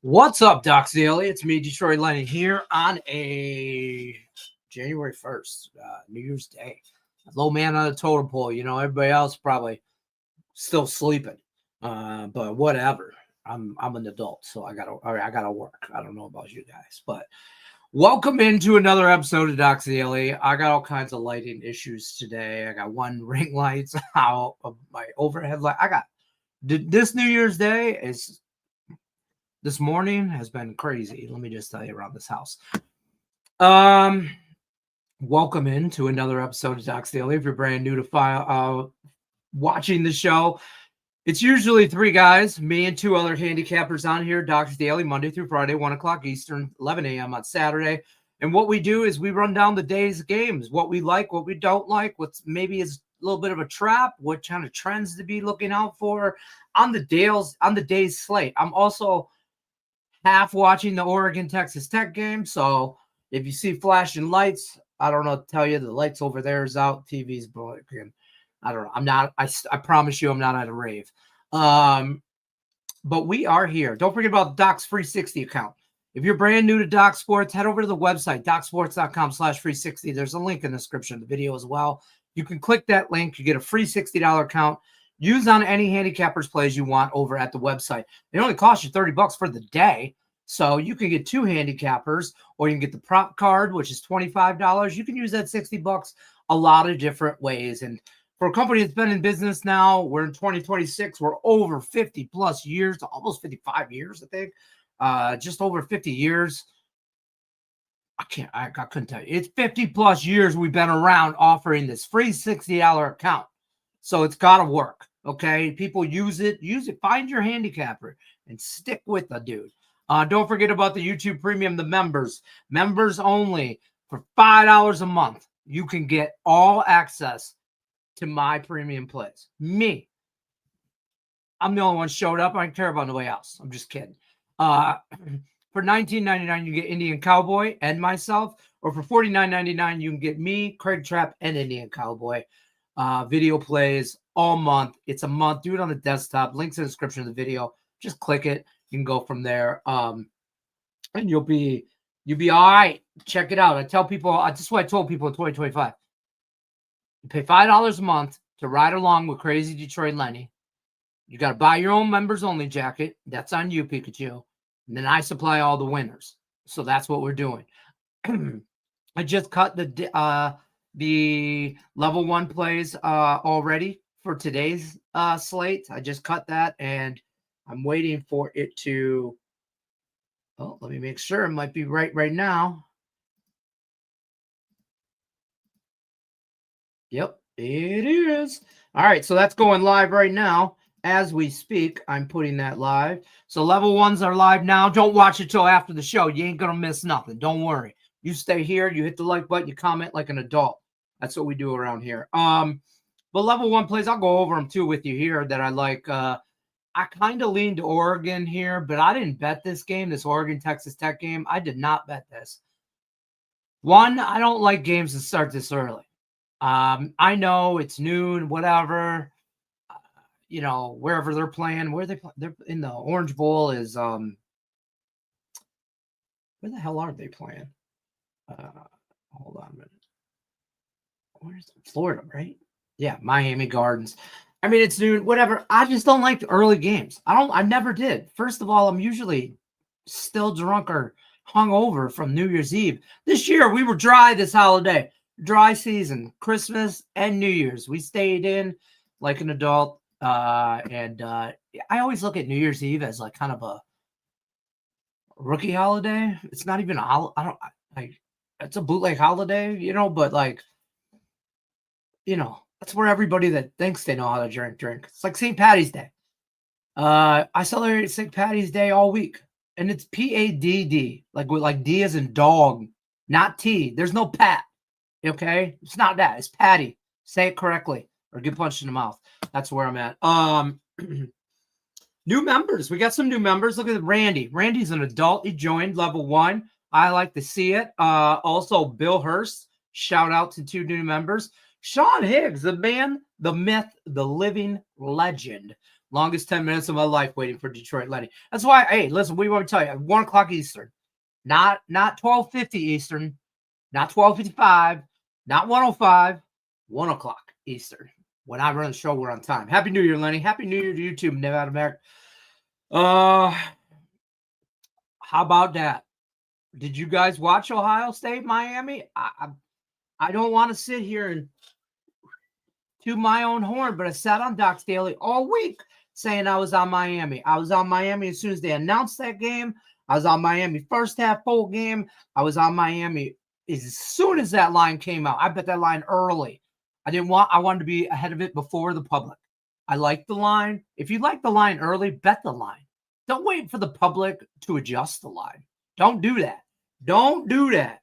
What's up, Doc Daily? It's me, Detroit Lenny, here on a January 1st, New Year's Day. Low man on the totem pole. You know, everybody else probably still sleeping. But whatever. I'm an adult, so I gotta work. I don't know about you guys, but welcome into another episode of Doc Daily. I got all kinds of lighting issues today. I got one ring lights out of my overhead light. This New Year's Day is. This morning has been crazy. Let me just tell you around this house. Welcome into another episode of Doc's Daily. If you're brand new to watching the show, it's usually three guys, me and two other handicappers on here, Doc's Daily, Monday through Friday, 1 o'clock Eastern, 11 a.m. on Saturday. And what we do is we run down the day's games, what we like, what we don't like, what's maybe is a little bit of a trap, what kind of trends to be looking out for on the day's slate. I'm also half watching the Oregon-Texas Tech game. So if you see flashing lights, I don't know to tell you, the lights over there is out, TV's broken. I don't know. I promise you I'm not at a rave. But we are here. Don't forget about Doc's 360 account. If you're brand new to Doc Sports, head over to the website, docsports.com/360. There's a link in the description of the video as well. You can click that link. You get a free $60 account. Use on any handicappers plays you want over at the website. It only costs you $30 for the day. So you can get two handicappers, or you can get the prop card, which is $25. You can use that $60 a lot of different ways. And for a company that's been in business now, we're in 2026. We're over 50 plus years, almost 55 years, I think. Just over 50 years. I couldn't tell you. It's 50 plus years we've been around offering this free $60 account. So it's got to work, okay? People use it. Find your handicapper and stick with the dude. Don't forget about the YouTube Premium, the members. Members only. For $5 a month, you can get all access to my premium plays. Me. I'm the only one showed up. I don't care about nobody else. I'm just kidding. For $19.99, you get Indian Cowboy and myself. Or for $49.99, you can get me, Craig Trapp, and Indian Cowboy. Video plays all month. It's a month. Do it on the desktop. Links in the description of the video. Just click it. You can go from there. And you'll be all right. Check it out. I tell people, this is what I told people in 2025. You pay $5 a month to ride along with Crazy Detroit Lenny. You got to buy your own members only jacket. That's on you, Pikachu. And then I supply all the winners. So that's what we're doing. I just cut the level 1 plays already for today's slate. I just cut that, and I'm waiting for it to. Oh, let me make sure it might be right now. Yep, it is. All right, so that's going live right now as we speak. I'm putting that live. So level 1s are live now. Don't watch it till after the show. You ain't gonna miss nothing. Don't worry. You stay here. You hit the like button. You comment like an adult. That's what we do around here. But level 1 plays, I'll go over them too with you here that I like. I kind of leaned to Oregon here, but I didn't bet this game, this Oregon-Texas Tech game. I did not bet this. One, I don't like games that start this early. I know it's noon, whatever. You know, wherever they're playing, they're in the Orange Bowl is where the hell are they playing? Hold on a minute. Where's Florida, right? Yeah, Miami Gardens. I mean, it's noon, whatever. I just don't like the early games. I never did. First of all, I'm usually still drunk or hungover from New Year's Eve. This year, we were dry this holiday. Dry season, Christmas and New Year's. We stayed in like an adult. And I always look at New Year's Eve as like kind of a rookie holiday. It's not even it's a bootleg holiday, you know, but like, you know, that's where everybody that thinks they know how to drink. It's like St. Patty's Day. I celebrate St. Patty's Day all week, and it's PADD, like D as in dog, not T. There's no Pat. Okay, it's not that. It's Patty. Say it correctly, or get punched in the mouth. That's where I'm at. New members. We got some new members. Look at Randy. Randy's an adult. He joined level 1. I like to see it. Also, Bill Hurst. Shout out to 2 new members. Sean Higgs, the man, the myth, the living legend. Longest 10 minutes of my life waiting for Detroit Lenny. That's why, hey, listen, we want to tell you, 1 o'clock Eastern, not 12:50 Eastern, not 12:55, not 1:05, 1 o'clock Eastern. When I run the show, we're on time. Happy New Year, Lenny. Happy New Year to YouTube, Nevada America. How about that? Did you guys watch Ohio State, Miami? I don't want to sit here and toot my own horn, but I sat on Doc's Daily all week saying I was on Miami. I was on Miami as soon as they announced that game. I was on Miami first half bowl game. I was on Miami as soon as that line came out. I bet that line early. I wanted to be ahead of it before the public. I like the line. If you like the line early, bet the line. Don't wait for the public to adjust the line. Don't do that. Don't do that.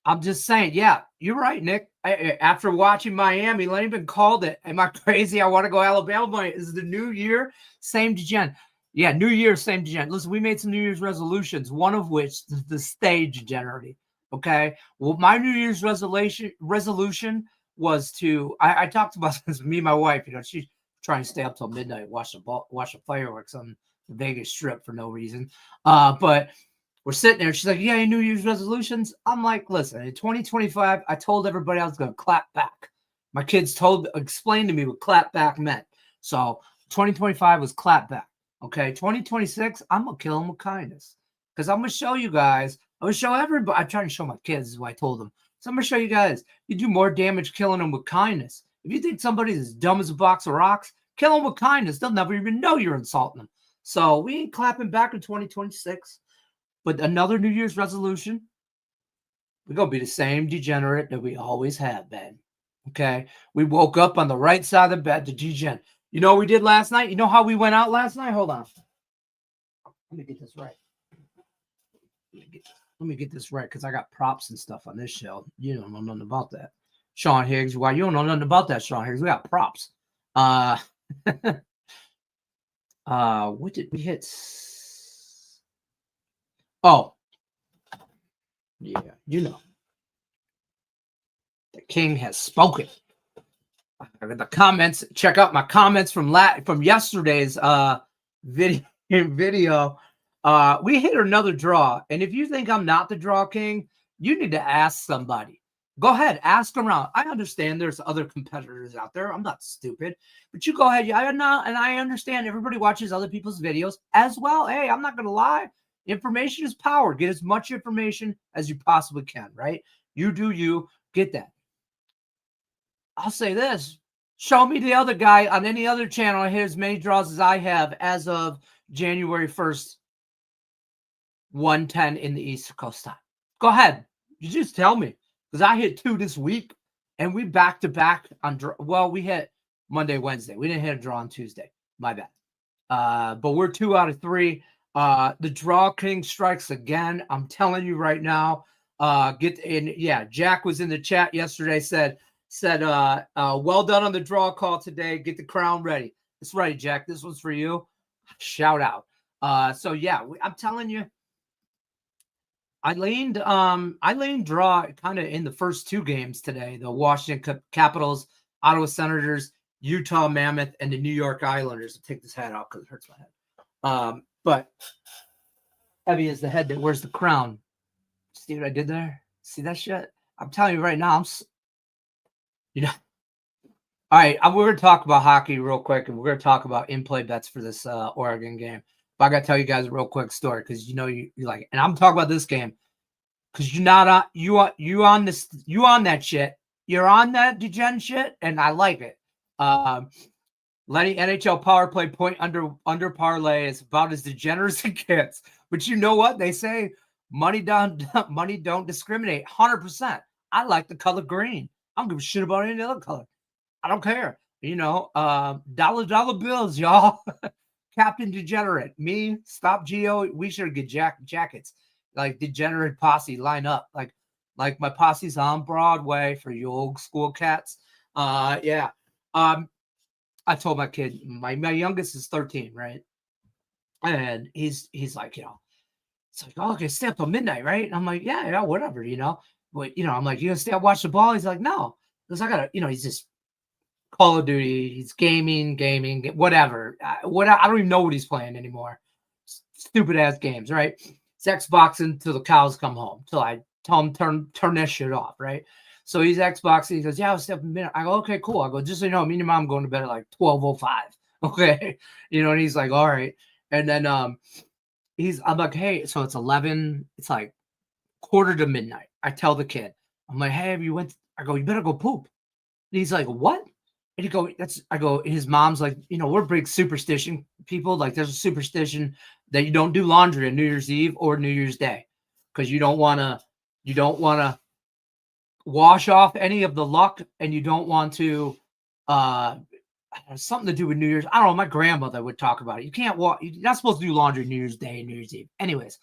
I'm just saying, yeah, you're right, Nick. After watching Miami, Lenny even called it. Am I crazy? I want to go Alabama. Is the new year, same degen. Yeah, New Year, same degen. Listen, we made some New Year's resolutions, one of which the stage degenerity. Okay. Well, my New Year's resolution was to, I talked about this with me and my wife, she's trying to stay up till midnight, watch the fireworks on the Vegas Strip for no reason. But we're sitting there. She's like, yeah, New Year's resolutions. I'm like, listen, in 2025, I told everybody I was going to clap back. My kids explained to me what clap back meant. So 2025 was clap back. Okay. 2026, I'm going to kill them with kindness. Because I'm going to show you guys, I'm going to show everybody. I'm trying to show my kids is what I told them. So I'm going to show you guys, you do more damage killing them with kindness. If you think somebody's as dumb as a box of rocks, kill them with kindness. They'll never even know you're insulting them. So we ain't clapping back in 2026. But another New Year's resolution, we're going to be the same degenerate that we always have been. Okay? We woke up on the right side of the bed to degen. You know what we did last night? You know how we went out last night? Hold on. Let me get this right. Let me get this right because I got props and stuff on this show. You don't know nothing about that. Sean Higgs. Why you don't know nothing about that, Sean Higgs? We got props. What did we hit? Oh, yeah, the king has spoken. The comments. Check out my comments from yesterday's video. We hit another draw, and if you think I'm not the draw king, you need to ask somebody. Go ahead, ask around. I understand there's other competitors out there. I'm not stupid, but you go ahead. And I understand everybody watches other people's videos as well. Hey, I'm not gonna lie. Information is power. Get as much information as you possibly can, right? You do you. Get that. I'll say this. Show me the other guy on any other channel that hit as many draws as I have as of January 1st, 1:10 in the East Coast time. Go ahead. You just tell me. Because I hit 2 this week, and we back-to-back on draw. Well, we hit Monday, Wednesday. We didn't hit a draw on Tuesday. My bad. But we're 2 out of 3. The draw king strikes again. I'm telling you right now. Jack was in the chat yesterday. Said, well done on the draw call today. Get the crown ready. That's right, Jack. This one's for you. Shout out. I'm telling you, I leaned draw kind of in the first 2 games today. The Washington Capitals, Ottawa Senators, Utah Mammoth, and the New York Islanders. I'll take this hat off because it hurts my head. But heavy is the head that wears the crown. See what I did there? See that shit? I'm telling you right now, all right, we're going to talk about hockey real quick, and we're going to talk about in-play bets for this Oregon game. But I got to tell you guys a real quick story because you like it. And I'm talking about this game because you're not on, you on that shit. You're on that degen shit, and I like it. Lenny NHL power play point under parlay is about as degenerate as it gets. But you know what? They say money don't discriminate. 100%. I like the color green. I don't give a shit about any other color. I don't care. Dollar bills, y'all. Captain Degenerate. Me, Stop Geo. We should get jackets. Like Degenerate Posse line up. Like my posse's on Broadway for you old school cats. I told my kid, my youngest is 13, right? And he's like, it's like, oh, okay, stay up till midnight, right? And I'm like, yeah, whatever, But I'm like, you gonna stay up watch the ball? He's like, no. Because I gotta, he's just Call of Duty. He's gaming, whatever. I don't even know what he's playing anymore. Stupid ass games, right? He's Xboxing until the cows come home. Till I tell him turn that shit off, right? So he's Xboxing. He goes, yeah, I was 7 minutes. I go, okay, cool. I go, just so you know, me and your mom going to bed at like 12:05. Okay, and he's like, all right. And then I'm like, hey, so it's 11. It's like quarter to midnight. I tell the kid, I'm like, hey, have you went? I go, you better go poop. And he's like, what? And I go, his mom's like, we're big superstition people. Like, there's a superstition that you don't do laundry on New Year's Eve or New Year's Day because you don't want to wash off any of the luck, and you don't want to something to do with New Year's. I don't know. My grandmother would talk about it. You're not supposed to do laundry New Year's Day and New Year's Eve. Anyways,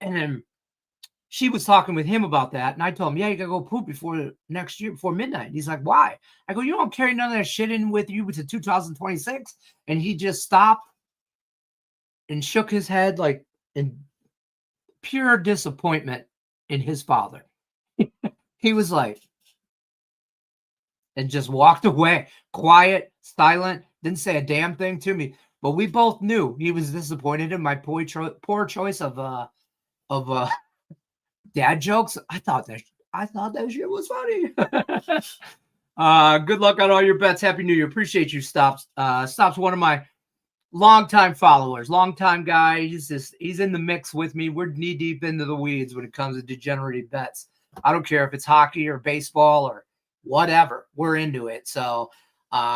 and then she was talking with him about that, and I told him, yeah, you gotta go poop before next year, before midnight. And he's like, why? I go, you don't carry none of that shit in with you to 2026. And he just stopped and shook his head like in pure disappointment in his father. He was like, and just walked away, quiet, silent, didn't say a damn thing to me. But we both knew he was disappointed in my poor choice of dad jokes. I thought that shit was funny. Good luck on all your bets. Happy New Year. Appreciate you, Stops. Stops one of my longtime followers, longtime guy. He's in the mix with me. We're knee deep into the weeds when it comes to degenerate bets. I don't care if it's hockey or baseball or whatever. We're into it. So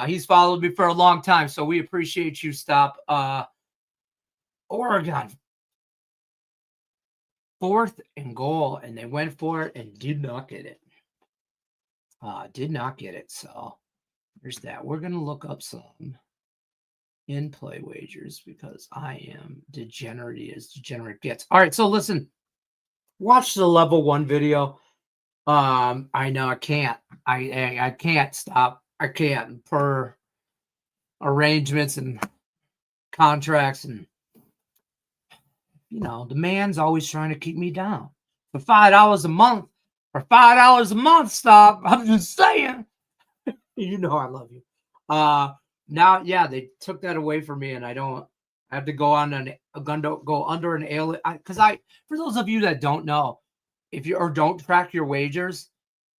he's followed me for a long time. So we appreciate you, Stop. Oregon. 4th and goal, and they went for it and did not get it. Did not get it. So there's that. We're going to look up some in-play wagers because I am degenerate as degenerate gets. All right, so listen. Watch the level 1 video. I know I can't. I can't stop. I can't per arrangements and contracts, and the man's always trying to keep me down. For $5 a month, Stop. I'm just saying. I love you. Now, yeah, they took that away from me, and I have to go under an alien. Because for those of you that don't know, don't track your wagers,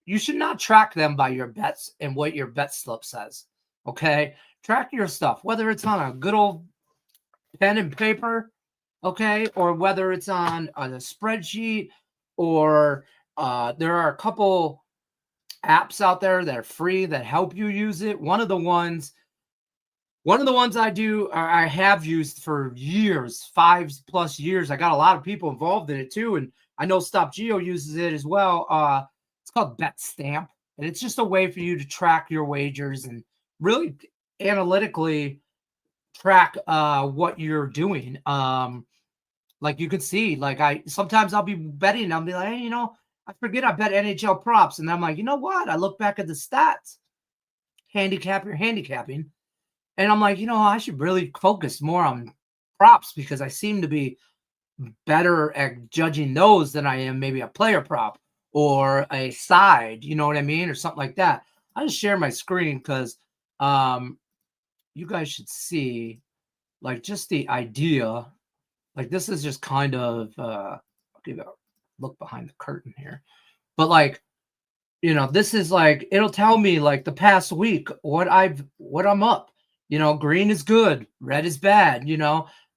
you should not track them by your bets and what your bet slip says. Okay, track your stuff, whether it's on a good old pen and paper, okay, or whether it's on a spreadsheet, or there are a couple apps out there that are free that help you use it. One of the ones I have used for years, 5+ years. I got a lot of people involved in it too, and I know Stop Geo uses it as well. It's called Bet Stamp, and it's just a way for you to track your wagers and really analytically track what you're doing. Like you can see, like sometimes I'll be betting, and I'll be like, hey, I forget I bet NHL props, and I'm like, you know what? I look back at the stats, handicapping. And I'm like, I should really focus more on props because I seem to be better at judging those than I am maybe a player prop or a side, you know what I mean? Or something like that. I just share my screen because you guys should see like just the idea. Like this is just kind of I'll give a look behind the curtain here. But like, this is like, it'll tell me like the past week what I'm up. Green is good, red is bad,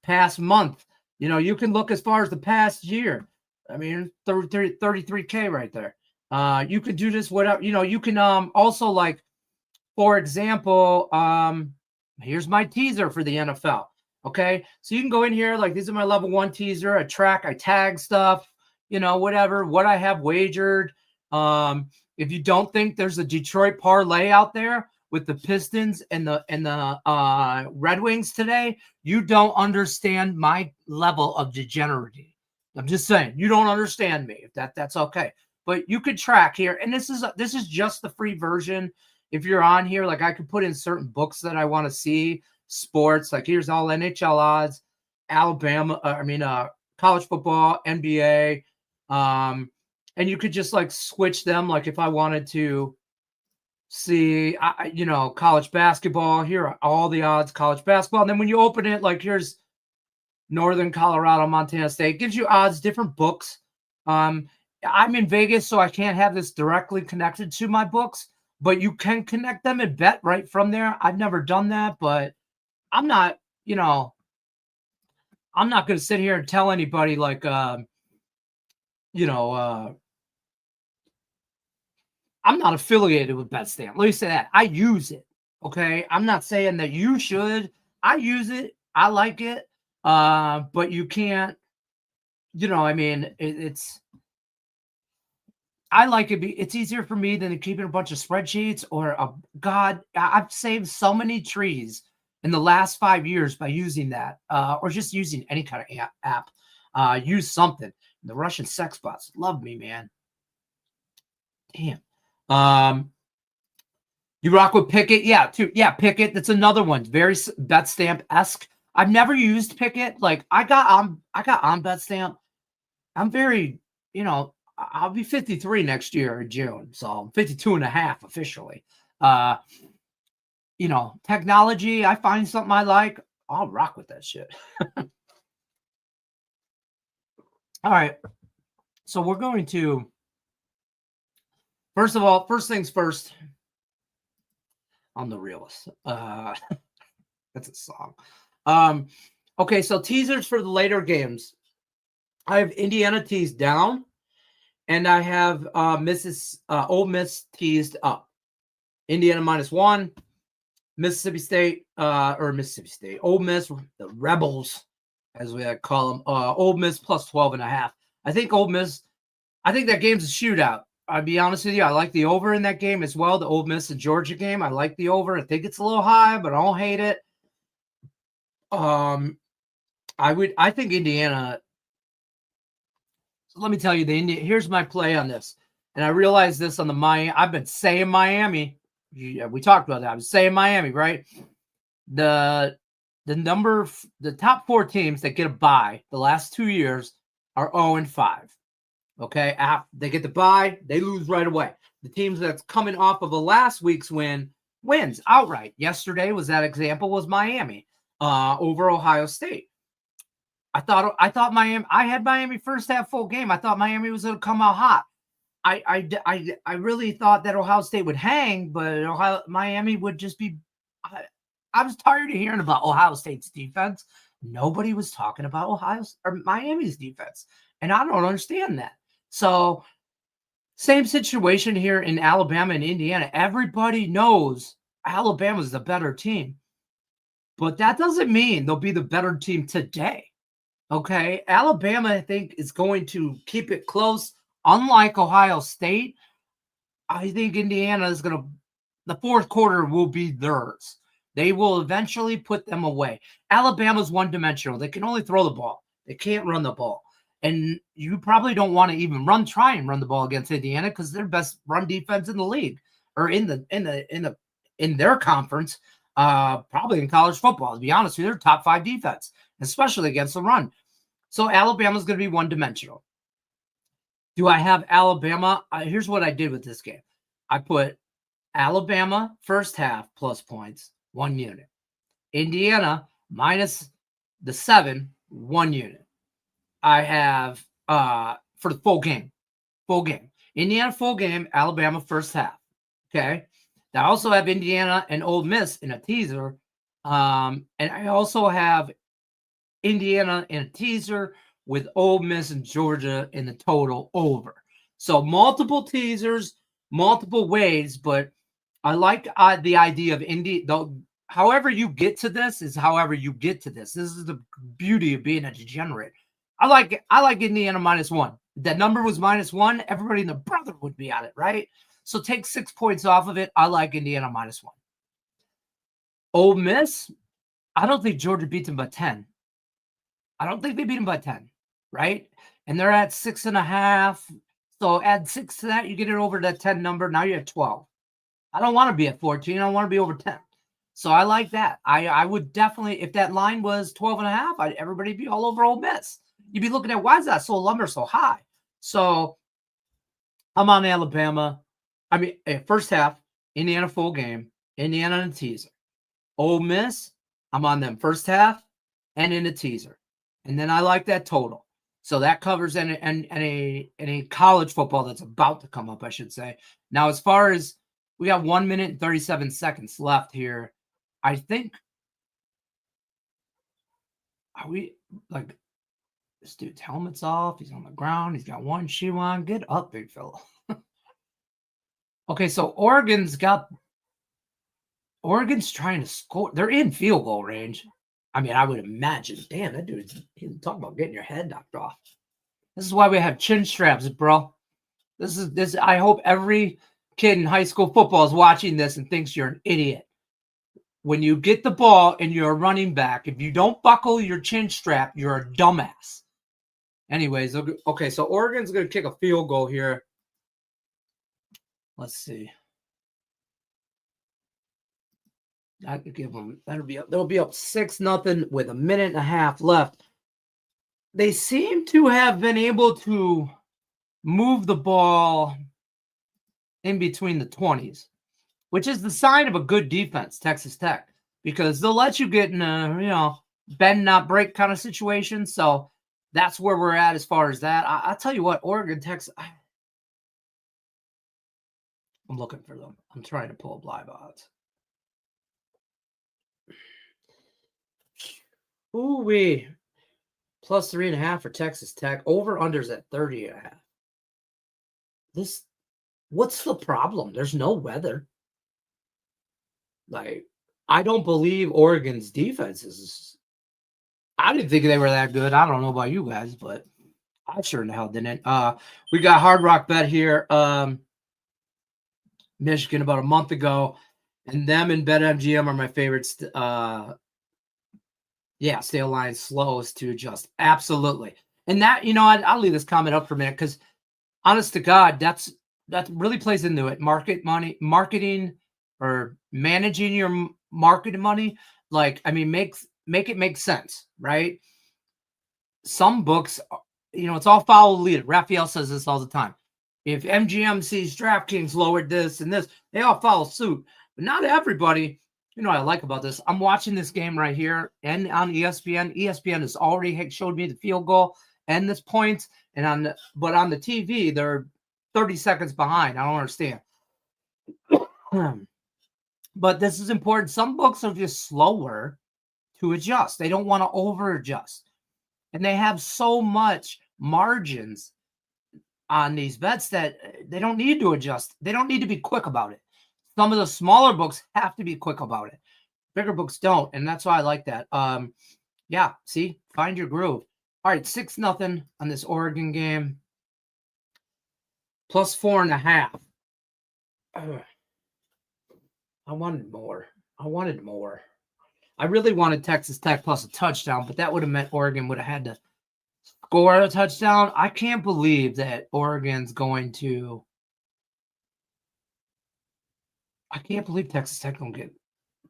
past month. You can look as far as the past year. I mean, 33K right there. You could do this, whatever, you can also like, for example, here's my teaser for the NFL. Okay. So you can go in here, like these are my level 1 teaser. I tag stuff, whatever, what I have wagered. If you don't think there's a Detroit parlay out there with the Pistons and the Red Wings today, you don't understand my level of degeneracy. I'm just saying, you don't understand me. If that's okay, but you could track here, and this is just the free version. If you're on here, like I could put in certain books that I want to see, sports. Like here's all NHL odds, Alabama. College football, NBA, and you could just like switch them. Like if I wanted to See, college basketball. Here are all the odds, college basketball. And then when you open it, like here's Northern Colorado, Montana State, gives you odds, different books. I'm in Vegas, so I can't have this directly connected to my books, but you can connect them and bet right from there. I've never done that, but I'm not, I'm not going to sit here and tell anybody like, I'm not affiliated with BetStamp. Let me say that. I use it. Okay. I'm not saying that you should. I use it. I like it. But you can't, I like it. It's easier for me than keeping a bunch of spreadsheets or I've saved so many trees in the last 5 years by using that, or just using any kind of app. Use something. The Russian sex bots love me, man. Damn. You rock with Pickett? Yeah, too. Yeah, Pickett. That's another one. Very BetStamp-esque. I've never used Pickett. Like I got on BetStamp. I'm very, I'll be 53 next year in June. So I'm 52 and a half officially. Technology, I find something I like, I'll rock with that shit. All right. So we're going to, first things first, I'm the realist. That's a song. Okay, so teasers for the later games. I have Indiana teased down, and I have Ole Miss teased up. Indiana -1, Mississippi State, Ole Miss, the Rebels, as we call them, Ole Miss plus 12.5. I think that game's a shootout. I'll be honest with you. I like the over in that game as well. The Ole Miss and Georgia game. I like the over. I think it's a little high, but I don't hate it. I think Indiana. So let me tell you, here's my play on this. And I realized this on the Miami. I've been saying Miami. We talked about that. I was saying Miami, right? The top 4 teams that get a bye the last 2 years are 0-5. Okay, they get the bye, they lose right away. The teams that's coming off of a last week's wins outright. Yesterday was that example, was Miami over Ohio State. I thought Miami. I had Miami first half full game. I thought Miami was going to come out hot. I really thought that Ohio State would hang, but Miami would just be. I was tired of hearing about Ohio State's defense. Nobody was talking about Miami's defense, and I don't understand that. So, same situation here in Alabama and Indiana. Everybody knows Alabama's the better team, but that doesn't mean they'll be the better team today. Okay, Alabama, I think, is going to keep it close. Unlike Ohio State, I think Indiana is going to, the fourth quarter will be theirs. They will eventually put them away. Alabama's one-dimensional. They can only throw the ball. They can't run the ball. And you probably don't want to even try and run the ball against Indiana because they're best run defense in the league or in their conference, probably in college football. To be honest with you, they're top 5 defense, especially against the run. So Alabama's going to be one-dimensional. Do I have Alabama? Here's what I did with this game. I put Alabama first half plus points, 1 unit. Indiana minus the 7, 1 unit. I have for the full game. Indiana full game, Alabama first half. Okay. I also have Indiana and Ole Miss in a teaser. And I also have Indiana in a teaser with Ole Miss and Georgia in the total over. So multiple teasers, multiple ways, but I like the idea of however you get to this is however you get to this. This is the beauty of being a degenerate. I like Indiana -1. That number was -1. Everybody and their brother would be at it, right? So take 6 points off of it. I like Indiana -1. Ole Miss, I don't think Georgia beat them by 10. I don't think they beat them by 10, right? And they're at 6.5. So add 6 to that, you get it over that 10 number. Now you have 12. I don't want to be at 14. I want to be over 10. So I like that. I would definitely, if that line was 12.5, everybody be all over Ole Miss. You'd be looking at, why is that number so high? So I'm on Alabama. I mean, first half, Indiana full game, Indiana in a teaser. Ole Miss, I'm on them first half and in a teaser. And then I like that total. So that covers any college football that's about to come up, I should say. Now, as far as we got 1 minute and 37 seconds left here, I think, are we like, this dude's helmet's off. He's on the ground. He's got one shoe on. Get up, big fella. Okay, so Oregon's trying to score. They're in field goal range. I mean, I would imagine. Damn, that dude's talking about getting your head knocked off. This is why we have chin straps, bro. This. I hope every kid in high school football is watching this and thinks you're an idiot. When you get the ball and you're a running back, if you don't buckle your chin strap, you're a dumbass. Anyways, okay, so Oregon's going to kick a field goal here. Let's see. I could give them. They'll be up 6-0 with 1.5 minutes left. They seem to have been able to move the ball in between the 20s, which is the sign of a good defense, Texas Tech, because they'll let you get in a bend not break kind of situation. So that's where we're at as far as that. I'll tell you what, Oregon, Texas. I'm looking for them. I'm trying to pull up live odds. Ooh-wee. Plus 3.5 for Texas Tech. Over-unders at 30.5. What's the problem? There's no weather. Like, I don't believe Oregon's defense is. I didn't think they were that good. I don't know about you guys, but I sure in the hell didn't. We got Hard Rock Bet here. Michigan about a month ago, and them and BetMGM are my favorites. Yeah, stay aligned, slowest to adjust. Absolutely. And that, I'll leave this comment up for a minute because honest to God, that really plays into it. Marketing or managing your marketing money. Like, I mean, make it make sense, right? Some books, it's all follow the leader. Raphael says this all the time. If MGM sees DraftKings lowered this and this, they all follow suit. But not everybody. You know what I like about this? I'm watching this game right here and on ESPN. ESPN has already showed me the field goal and this points. But on the TV, they're 30 seconds behind. I don't understand. But this is important. Some books are just slower to adjust. They don't want to over adjust. And they have so much margins on these bets that they don't need to adjust. They don't need to be quick about it. Some of the smaller books have to be quick about it. Bigger books don't, and that's why I like that. Yeah, see? Find your groove. All right, 6-0 on this Oregon game. Plus 4.5. I wanted more. I really wanted Texas Tech plus a touchdown, but that would have meant Oregon would have had to score a touchdown. I can't believe that Oregon's going to. I can't believe Texas Tech don't get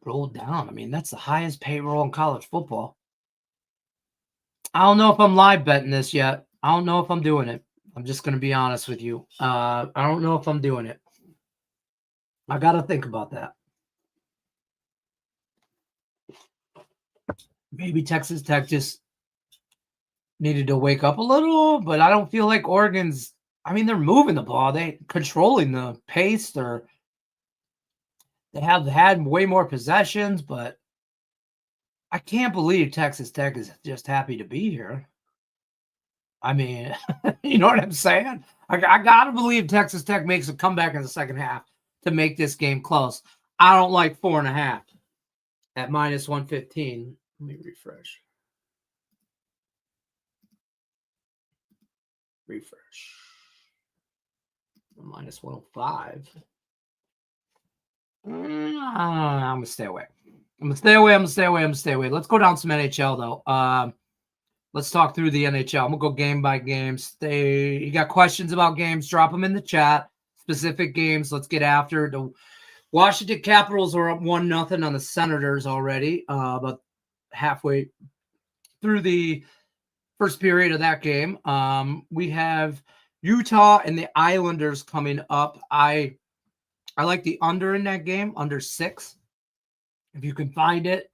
rolled down. I mean, that's the highest payroll in college football. I don't know if I'm live betting this yet. I don't know if I'm doing it. I'm just going to be honest with you. I don't know if I'm doing it. I got to think about that. Maybe Texas Tech just needed to wake up a little, but I don't feel like Oregon's. I mean, they're moving the ball. They controlling the pace. They have had way more possessions, but I can't believe Texas Tech is just happy to be here. I mean, you know what I'm saying? I got to believe Texas Tech makes a comeback in the second half to make this game close. I don't like 4.5 at minus 115. Let me refresh. Minus 105. I'm going to stay away. Let's go down some NHL, though. Let's talk through the NHL. I'm going to go game by game. You got questions about games, drop them in the chat. Specific games, let's get after. The Washington Capitals are up 1-0 on the Senators already, about halfway through the first period of that game. We have Utah and the Islanders coming up. I I like the under in that game, under 6. If you can find it,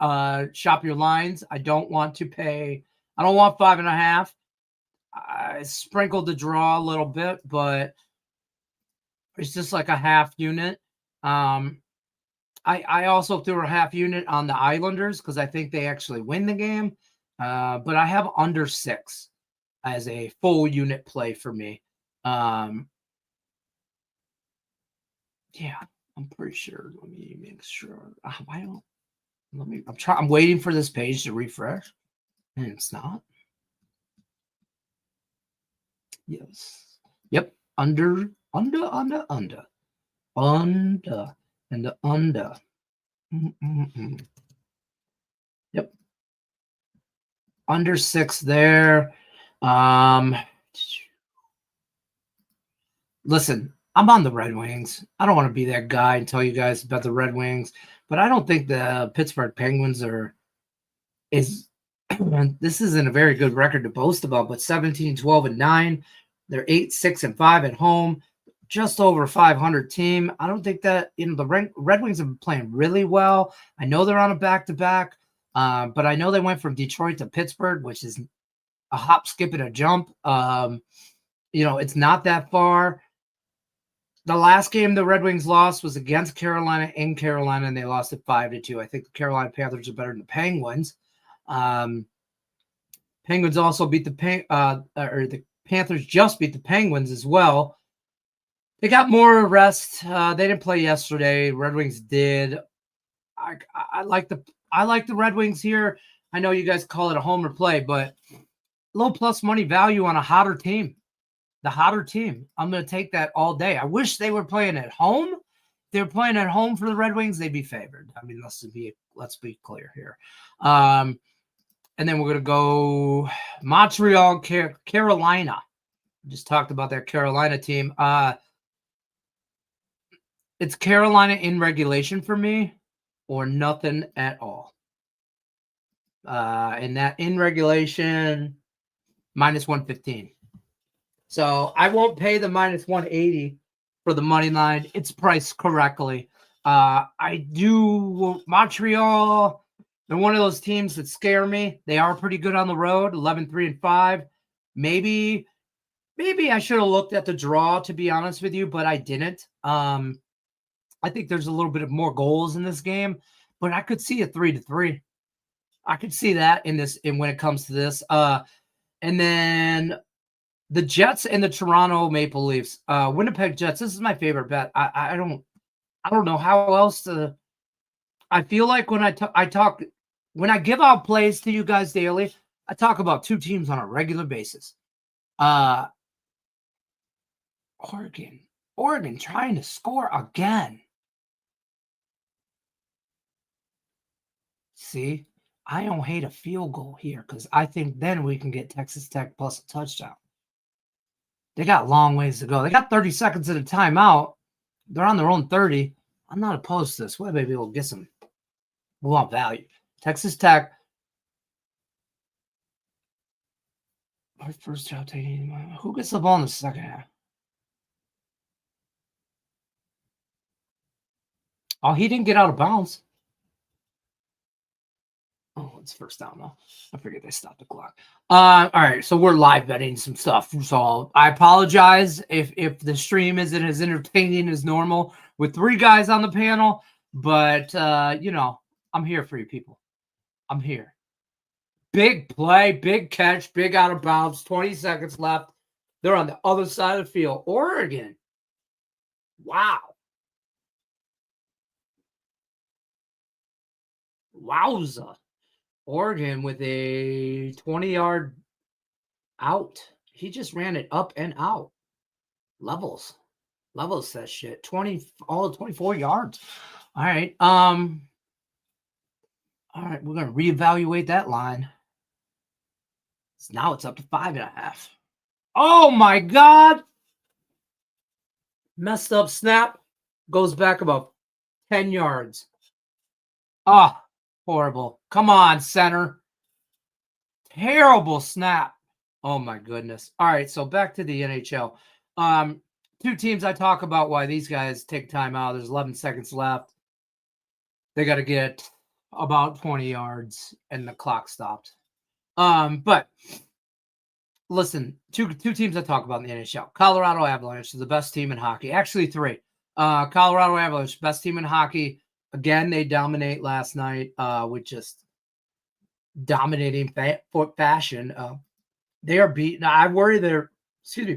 shop your lines. I don't want 5.5. I sprinkled the draw a little bit, but it's just like a half unit. I also threw a half unit on the Islanders because I think they actually win the game. But I have under 6 as a full unit play for me. Yeah, I'm pretty sure. Let me make sure. I'm waiting for this page to refresh, and it's not. Yes. Yep. Under, and the under. Yep. Under 6 there. Listen, I'm on the Red Wings. I don't want to be that guy and tell you guys about the Red Wings, but I don't think the Pittsburgh Penguins this isn't a very good record to boast about, but 17-12-9. They're 8-6-5 at home, just over 500 team. I don't think that, the Red Wings have been playing really well. I know they're on a back-to-back, but I know they went from Detroit to Pittsburgh, which is a hop, skip, and a jump. It's not that far. The last game the Red Wings lost was against Carolina in Carolina, and they lost it 5-2. I think the Carolina Panthers are better than the Penguins. Penguins also beat the Panthers just beat the Penguins as well. They got more rest. They didn't play yesterday. Red Wings did. I like the Red Wings here. I know you guys call it a homer play, but low plus money value on a hotter team. The hotter team. I'm going to take that all day. I wish they were playing at home. If they're playing at home for the Red Wings, they'd be favored. I mean, let's be clear here. And then we're going to go Montreal, Carolina. Just talked about that Carolina team. It's Carolina in regulation for me, or nothing at all. And that in regulation, minus 115. So I won't pay the minus 180 for the money line. It's priced correctly. Montreal, they're one of those teams that scare me. They are pretty good on the road, 11-3-5. Maybe I should have looked at the draw, to be honest with you, but I didn't. I think there's a little bit of more goals in this game, but I could see a 3-3. I could see that when it comes to this. And then the Jets and the Toronto Maple Leafs. Winnipeg Jets. This is my favorite bet. I don't know how else to. I feel like when when I give out plays to you guys daily, I talk about two teams on a regular basis. Oregon trying to score again. See, I don't hate a field goal here because I think then we can get Texas Tech plus a touchdown. They got long ways to go. They got 30 seconds at a timeout. They're on their own 30. I'm not opposed to this. Well, maybe we'll get some. We want value. Texas Tech. Our first job taking. Who gets the ball in the second half? Oh, he didn't get out of bounds. Oh, it's first down though. I figured they stopped the clock. All right, so we're live betting some stuff. So I apologize if the stream isn't as entertaining as normal with 3 guys on the panel, but I'm here for you people. I'm here. Big play, big catch, big out of bounds. 20 seconds left. They're on the other side of the field. Oregon. Wow. Wowza. Oregon with a 20-yard out. He just ran it up and out. Levels that shit. 24 yards. All right. All right, we're gonna reevaluate that line. So now it's up to 5.5. Oh my God. Messed up snap. Goes back about 10 yards. Ah. Horrible. Come on, center. Terrible snap. Oh, my goodness. All right, so back to the NHL. two teams I talk about why these guys take time out. There's 11 seconds left. They got to get about 20 yards and the clock stopped. But listen, two teams I talk about in the NHL. Colorado Avalanche is the best team in hockey. Actually, three. Colorado Avalanche, best team in hockey. Again, they dominate last night with just dominating fashion. They are beaten. I worry they're,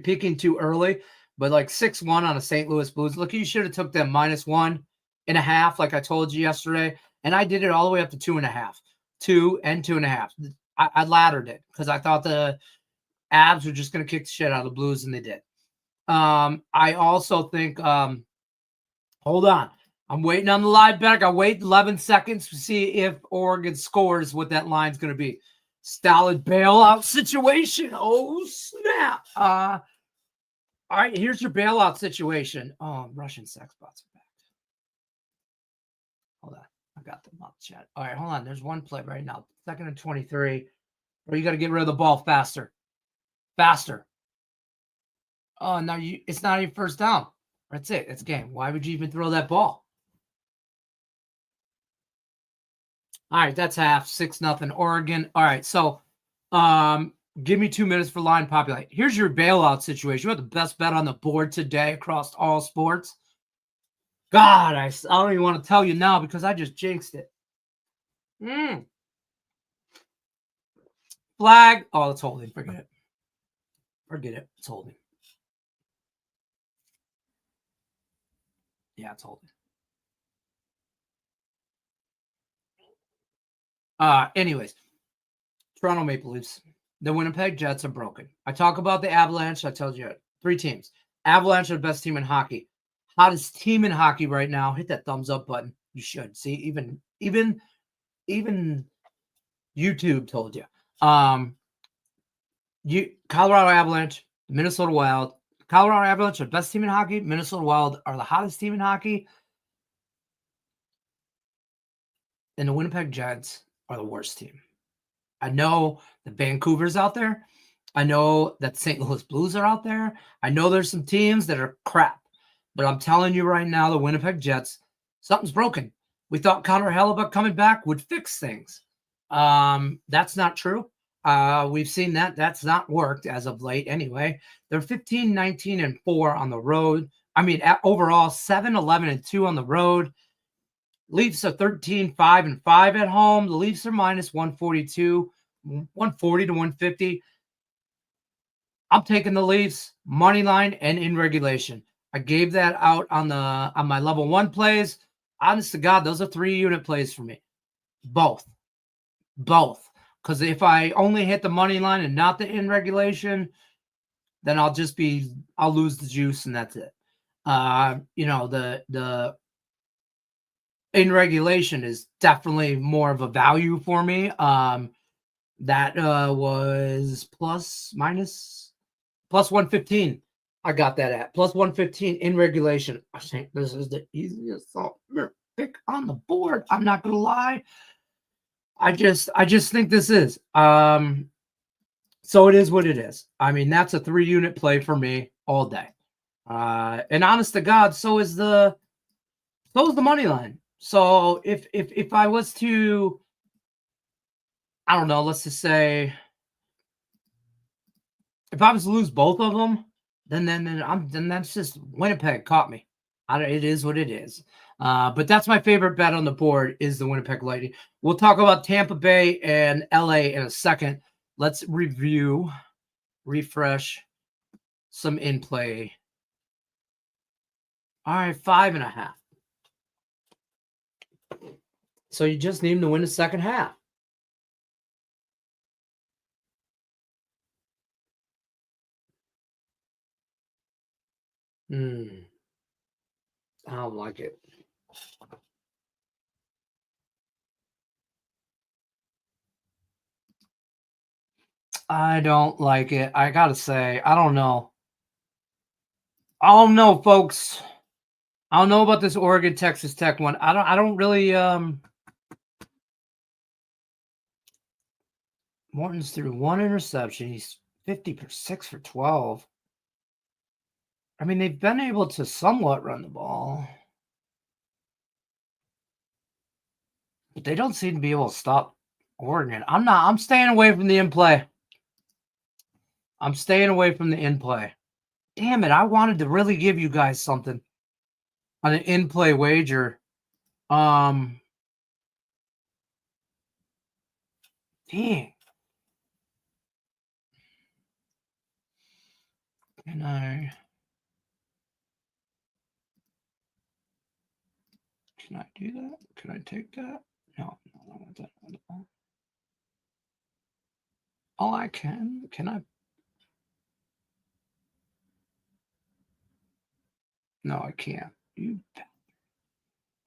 peaking too early, but like 6-1 on a St. Louis Blues. Look, you should have took them -1.5, like I told you yesterday. And I did it all the way up to 2.5. 2 and 2.5. I laddered it because I thought the Avs were just going to kick the shit out of the Blues, and they did. I also think, hold on. I'm waiting on the live bet. I wait 11 seconds to see if Oregon scores, what that line's going to be. Solid bailout situation. Oh, snap. All right, here's your bailout situation. Oh, Russian sex bots are back. Hold on. I got them on the chat. All right, hold on. There's one play right now. 2nd and 23. Or you got to get rid of the ball faster. Faster. Oh, no, it's not even first down. That's it. It's game. Why would you even throw that ball? All right, that's half. 6-0 Oregon. All right, so give me 2 minutes for line populate. Here's your bailout situation. You have the best bet on the board today across all sports. God, I don't even want to tell you now because I just jinxed it. Flag. Oh, it's holding. Forget it. Forget it. It's holding. Yeah, it's holding. Anyways, Toronto Maple Leafs. The Winnipeg Jets are broken. I talk about the Avalanche. I told you 3 teams. Avalanche are the best team in hockey. Hottest team in hockey right now. Hit that thumbs up button. You should see. Even YouTube told you. Colorado Avalanche, Minnesota Wild. Colorado Avalanche are the best team in hockey. Minnesota Wild are the hottest team in hockey. And the Winnipeg Jets are the worst team. I know the Vancouver's out there. I know that St. Louis Blues are out there. I know there's some teams that are crap. But I'm telling you right now, the Winnipeg Jets, something's broken. We thought Connor Hellebuck coming back would fix things. That's not true. We've seen that. That's not worked as of late anyway. They're 15, 19, and 4 on the road. I mean, overall, 7, 11, and 2 on the road. Leafs are 13, 5, and 5 at home. The Leafs are -142, 140 to 150. I'm taking the Leafs money line and in regulation. I gave that out on my level 1 plays. Honest to God, those are 3-unit plays for me. Both. Because if I only hit the money line and not the in regulation, then I'll lose the juice and that's it. The in regulation is definitely more of a value for me. That was +115. I got that at +115 in regulation. I think this is the easiest pick on the board. I'm not gonna lie. I just think this is. So it is what it is. I mean, that's a 3-unit play for me all day. And honest to God, so is the money line. So if I was to, I don't know, let's just say, if I was to lose both of them, then that's just Winnipeg caught me. It is what it is. But that's my favorite bet on the board is the Winnipeg Lightning. We'll talk about Tampa Bay and LA in a second. Let's refresh some in play. All right, 5.5. So you just need them to win the second half. I don't like it. I don't like it. I gotta say, I don't know. I don't know, folks. I don't know about this Oregon Texas Tech one. I don't really Morton's threw 1 interception. He's 50 for 6 for 12. I mean, they've been able to somewhat run the ball, but they don't seem to be able to stop Oregon. I'm staying away from the in-play. I'm staying away from the in-play. Damn it, I wanted to really give you guys something on an in-play wager. Dang. Can I do that? Can I take that? No, I don't want that. Oh, I can. Can I? No, I can't. You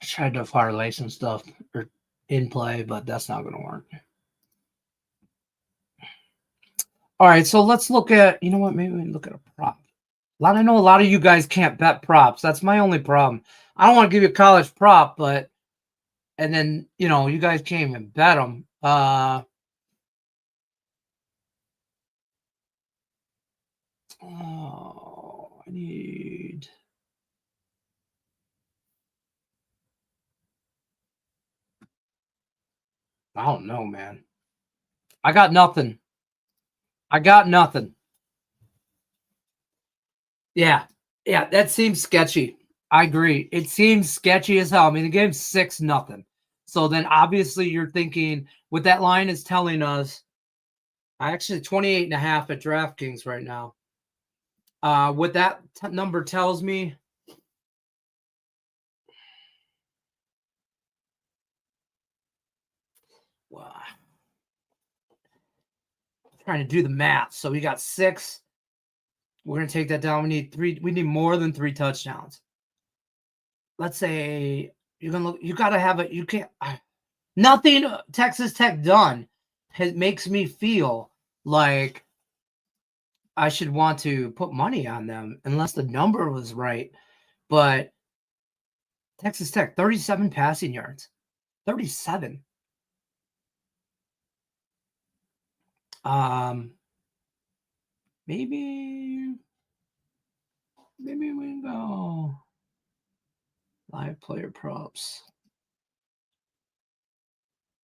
I tried to parlay some stuff or in play, but that's not going to work. All right, so let's look at, you know what? Maybe we can look at a prop. I know a lot of you guys can't bet props. That's my only problem. I don't want to give you a college prop, but and then you guys can't even bet them. Oh, I need. I don't know, man. I got nothing. Yeah, that seems sketchy. I agree. It seems sketchy as hell. I mean, the game's 6-0. So then obviously you're thinking what that line is telling us. I actually 28.5 at DraftKings right now. What that number tells me. Wow. I'm trying to do the math. So we got 6. We're gonna take that down. We need 3. We need more than 3 touchdowns. Let's say you're gonna look. You gotta have it. You can't. Nothing Texas Tech done makes me feel like I should want to put money on them unless the number was right. But Texas Tech, 37 passing yards. 37. Maybe we can go live player props.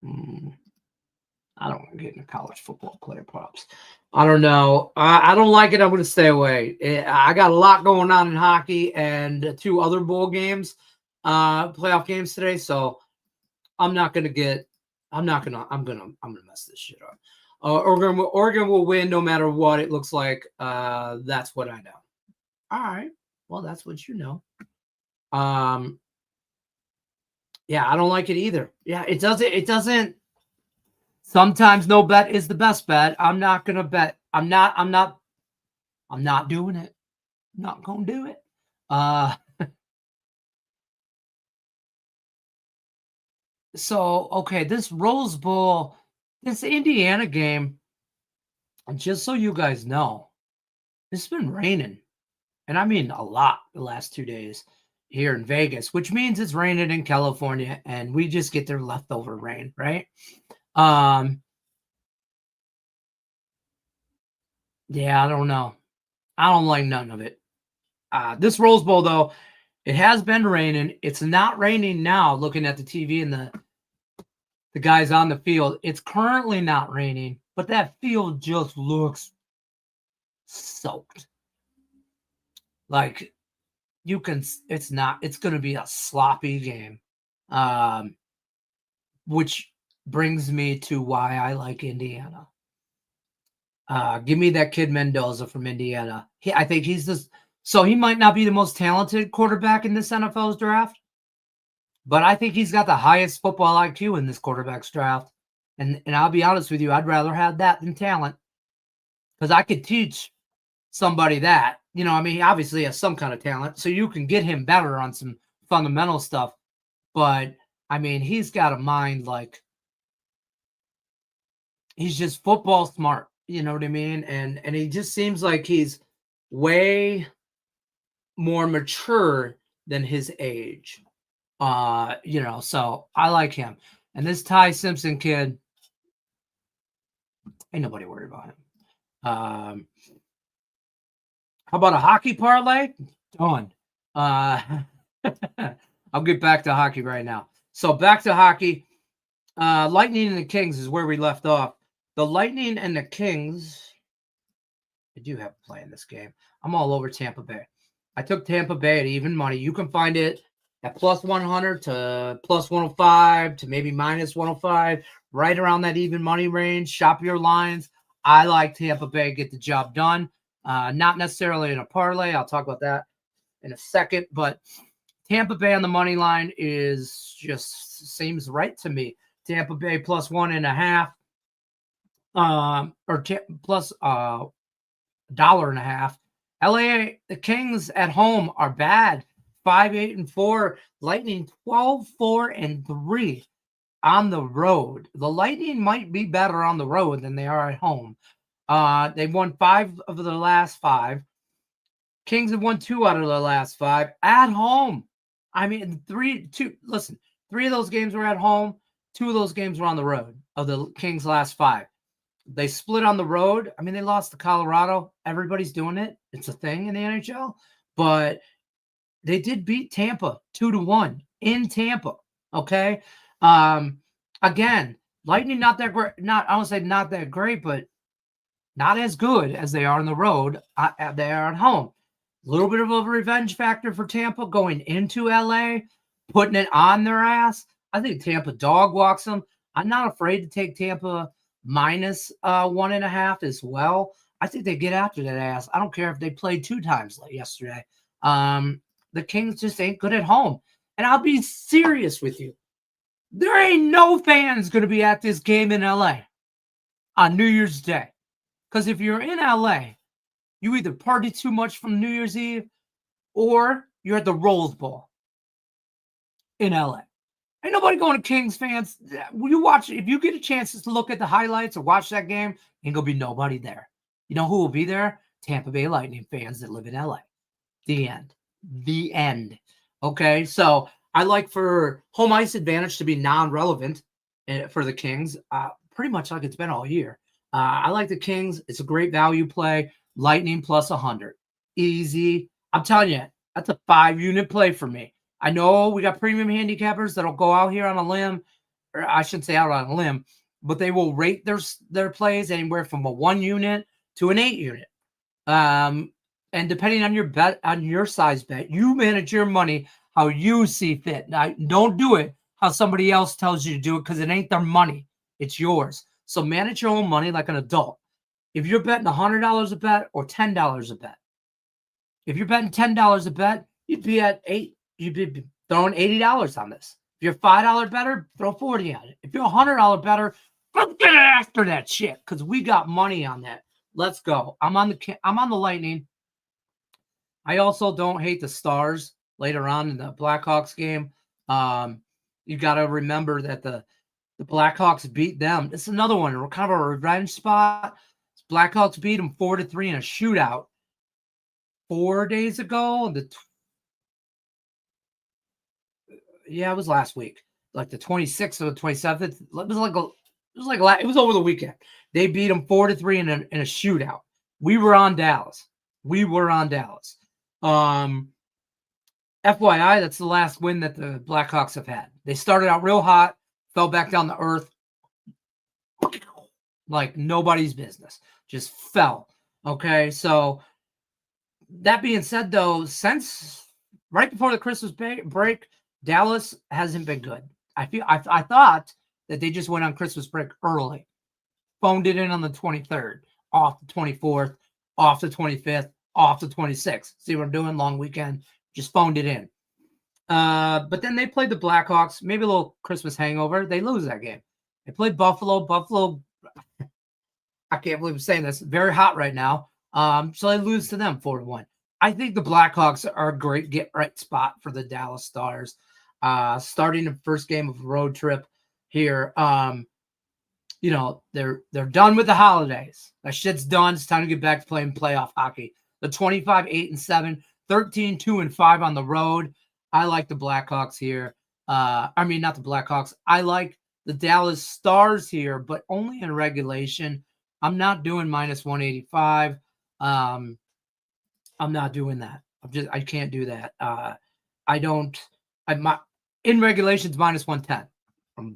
I don't want to get into college football player props. I don't know. I don't like it. I'm going to stay away. I got a lot going on in hockey and 2 other bowl games, playoff games today. So I'm not going to get. I'm going to mess this shit up. Oregon will win no matter what it looks like. That's what I know. All right. Well, that's what you know. Yeah, I don't like it either. Yeah, it doesn't. Sometimes no bet is the best bet. I'm not gonna bet. I'm not doing it. I'm not gonna do it. So okay, this Rose Bowl, this Indiana game, just so you guys know, it's been raining. And I mean a lot the last 2 days here in Vegas, which means it's raining in California and we just get their leftover rain, right? Yeah, I don't know. I don't like none of it. This Rose Bowl, though, it has been raining. It's not raining now, looking at the TV and the guys on the field. It's currently not raining, but that field just looks soaked. Like, it's going to be a sloppy game. Which brings me to why I like Indiana. Give me that kid Mendoza from Indiana. I think he's this. So he might not be the most talented quarterback in this NFL's draft, but I think he's got the highest football IQ in this quarterback's draft. And I'll be honest with you, I'd rather have that than talent because I could teach somebody that. I mean, he obviously has some kind of talent, so you can get him better on some fundamental stuff. But I mean, he's got a mind like he's just football smart. You know what I mean? And he just seems like he's way more mature than his age. So I like him. And this Ty Simpson kid, ain't nobody worried about him. How about a hockey parlay? Done. I'll get back to hockey right now. So back to hockey. Lightning and the Kings is where we left off. The Lightning and the Kings. I do have a play in this game. I'm all over Tampa Bay. I took Tampa Bay at even money. You can find it at plus 100 to plus 105 to maybe minus 105, right around that even money range. Shop your lines. I like Tampa Bay, get the job done. Not necessarily in a parlay. I'll talk about that in a second, but Tampa Bay on the money line is just seems right to me. Tampa Bay plus 1.5, plus $1.50. LA, the Kings at home are bad. 5-8-4. Lightning 12-4-3 on the road. The Lightning might be better on the road than they are at home. They've won 5 of the last 5. Kings have won 2 out of the last 5 at home. I mean, 3 of those games were at home. 2 of those games were on the road of the Kings' last 5. They split on the road. I mean, they lost to Colorado. Everybody's doing it. It's a thing in the NHL. But they did beat Tampa 2-1 in Tampa. Okay. Again, Lightning not that great. I won't say not that great, but not as good as they are on the road. They are at home. A little bit of a revenge factor for Tampa going into LA, putting it on their ass. I think Tampa dog walks them. I'm not afraid to take Tampa minus 1.5 as well. I think they get after that ass. I don't care if they played 2 times like yesterday. The Kings just ain't good at home. And I'll be serious with you. There ain't no fans going to be at this game in LA on New Year's Day. Because if you're in LA, you either party too much from New Year's Eve or you're at the Rose Bowl in LA. Ain't nobody going to Kings fans. You watch, if you get a chance to look at the highlights or watch that game, ain't going to be nobody there. You know who will be there? Tampa Bay Lightning fans that live in LA. The end. The end. Okay, so I like for home ice advantage to be non-relevant for the Kings, pretty much like it's been all year. I like the Kings. It's a great value play. Lightning plus 100. Easy. I'm telling you, that's a 5-unit play for me. I know we got premium handicappers that'll go out here on a limb, or I shouldn't say out on a limb, but they will rate their plays anywhere from a 1-unit to an 8-unit. And depending on your bet, on your size bet, you manage your money how you see fit. Now, don't do it how somebody else tells you to do it because it ain't their money. It's yours. So manage your own money like an adult. If you're betting $100 a bet or $10 a bet, if you're betting $10 a bet, you'd be at 8. You'd be throwing $80 on this. If you're a $5 better, throw 40 on it. If you're a $100 better, let's get after that shit because we got money on that. Let's go. I'm on the Lightning. I also don't hate the Stars later on in the Blackhawks game. You got to remember that the Blackhawks beat them. This is another one. We're kind of a revenge spot. Blackhawks beat them 4-3 in a shootout 4 days ago. It was last week, like the 26th or the 27th. It was over the weekend. They beat them 4-3 in a shootout. We were on Dallas. FYI, that's the last win that the Blackhawks have had. They started out real hot, fell back down to earth like nobody's business. Just fell. Okay, so that being said, though, since right before the Christmas break, Dallas hasn't been good. I thought that they just went on Christmas break early, phoned it in on the 23rd, off the 24th, off the 25th, off the 26th. See what I'm doing? Long weekend. Just phoned it in. But then they played the Blackhawks. Maybe a little Christmas hangover. They lose that game. They played Buffalo. Buffalo, I can't believe I'm saying this, very hot right now. So they lose to them 4-1. I think the Blackhawks are a great get-right spot for the Dallas Stars. Starting the first game of a road trip here. They're done with the holidays. That shit's done. It's time to get back to playing playoff hockey. The 25-8-7, 13-2-5 on the road. I like the Blackhawks here. Not the Blackhawks. I like the Dallas Stars here, but only in regulation. I'm not doing minus 185. I'm not doing that. I can't do that. In regulations minus 110.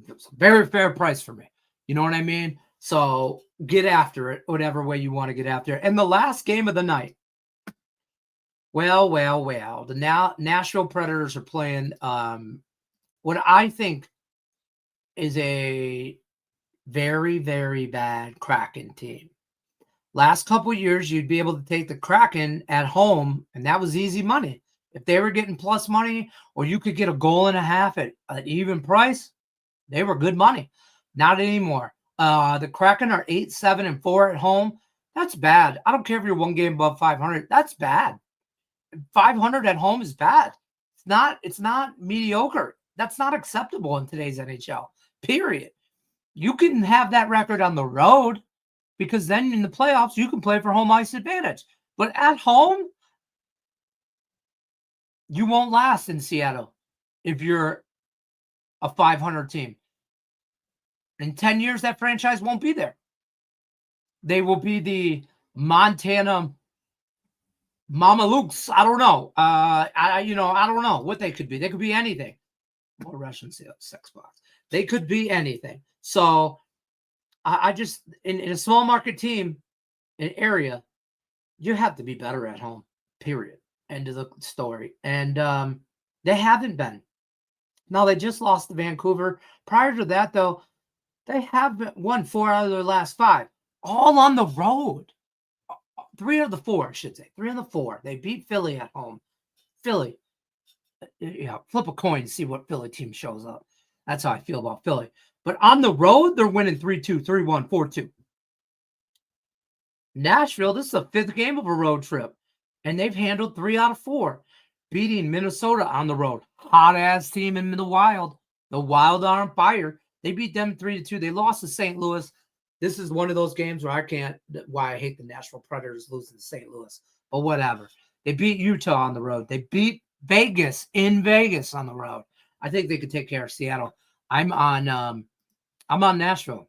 It's a very fair price for me. You know what I mean? So get after it, whatever way you want to get after it. And the last game of the night. Well. The Nashville Predators are playing what I think is a very, very bad Kraken team. Last couple years, you'd be able to take the Kraken at home, and that was easy money. If they were getting plus money, or you could get a goal and a half at an even price, they were good money. Not anymore. The Kraken are 8-7-4 at home. That's bad. I don't care if you're one game above 500. That's bad. 500 at home is bad. It's not mediocre. That's not acceptable in today's NHL. Period. You can have that record on the road, because then in the playoffs, you can play for home ice advantage. But at home, you won't last in Seattle if you're a 500 team. In 10 years, that franchise won't be there. They will be the Montana Mamalukes. I don't know. I don't know what they could be. They could be anything. More Russian sex box. They could be anything. So I just, in a small market team, an area, you have to be better at home, period. End of the story. And they haven't been. Now, they just lost to Vancouver. Prior to that, though, they have won 4 out of their last 5, all on the road. 3 of the 4, I should say. 3 of the 4. They beat Philly at home. Philly. Yeah, flip a coin to see what Philly team shows up. That's how I feel about Philly. But on the road, they're winning 3-2, 3-1, 4-2. Nashville, this is the 5th game of a road trip, and they've handled 3 out of 4, beating Minnesota on the road. Hot-ass team in the Wild. The Wild are on fire. They beat them 3-2. They lost to St. Louis. This is one of those games where why I hate the Nashville Predators losing to St. Louis. But whatever. They beat Utah on the road. They beat Vegas in Vegas on the road. I think they could take care of Seattle. I'm on Nashville.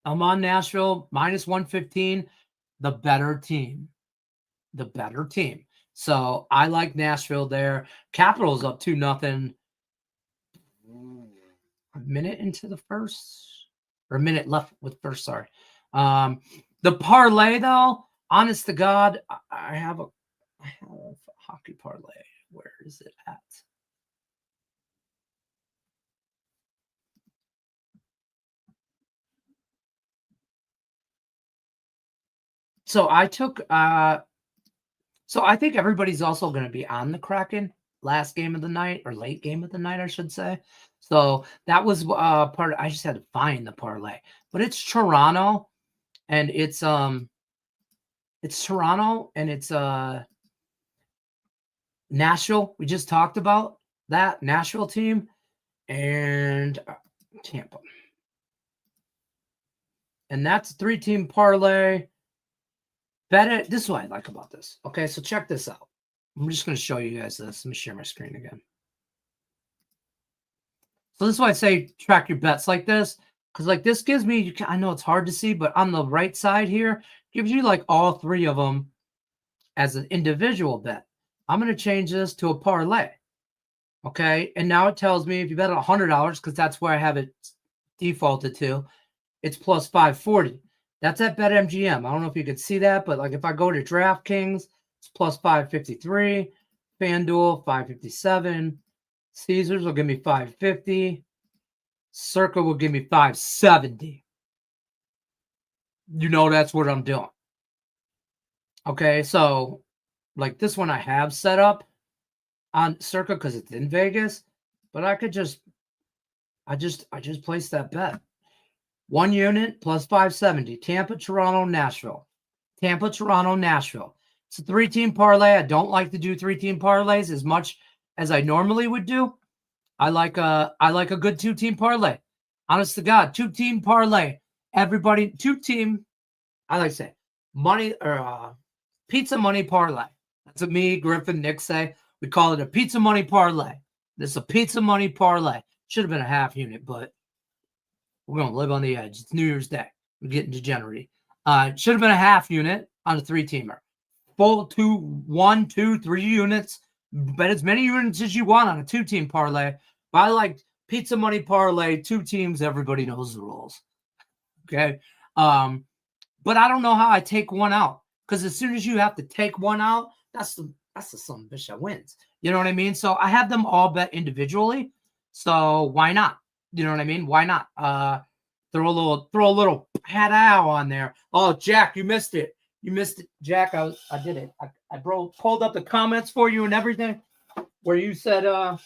I'm on Nashville, minus 115, the better team. The better team. So I like Nashville there. Capitals up 2-0. A minute into the first, or a minute left with first, sorry. The parlay, though, honest to God, I have a hockey parlay. Where is it at? So I took so I think everybody's also going to be on the Kraken last game of the night, or late game of the night, I should say. So that was part of, I just had to find the parlay. But it's Toronto, and it's Toronto, and it's Nashville. We just talked about that Nashville team, and Tampa. And that's a 3-team parlay. Bet it. This is what I like about this. Okay, so check this out. I'm just going to show you guys this. Let me share my screen again. So this is why I say track your bets like this, because like this gives me, I know it's hard to see, but on the right side here, gives you like all 3 of them as an individual bet. I'm going to change this to a parlay. Okay, and now it tells me if you bet $100, because that's where I have it defaulted to, it's plus 540. That's at BetMGM. I don't know if you could see that, but like if I go to DraftKings, it's plus 553. FanDuel, 557. Caesars will give me 550. Circa will give me 570. You know that's what I'm doing. Okay, so like this one I have set up on Circa because it's in Vegas, but I could just placed that bet. 1 unit plus 570. Tampa, Toronto, Nashville. Tampa, Toronto, Nashville. It's a 3-team parlay. I don't like to do 3-team parlays as much as I normally would do. I like a good 2-team parlay. Honest to God, 2-team parlay. Everybody, 2-team. I like to say money or pizza money parlay. That's what me, Griffin, Nick say. We call it a pizza money parlay. This is a pizza money parlay. Should have been a half unit, but we're going to live on the edge. It's New Year's Day. We're getting degenerate. It should have been a half unit on a 3-teamer. full 1, 2, 3 units. Bet as many units as you want on a 2-team parlay. But I like pizza money parlay, 2 teams. Everybody knows the rules. Okay. But I don't know how I take one out, because as soon as you have to take one out, that's the son of a bitch that wins. You know what I mean? So I have them all bet individually. So why not? You know what I mean? Why not? Throw a little pat-ow on there. Oh, Jack, you missed it. You missed it, Jack. I did it. I pulled up the comments for you and everything, where you said, ow,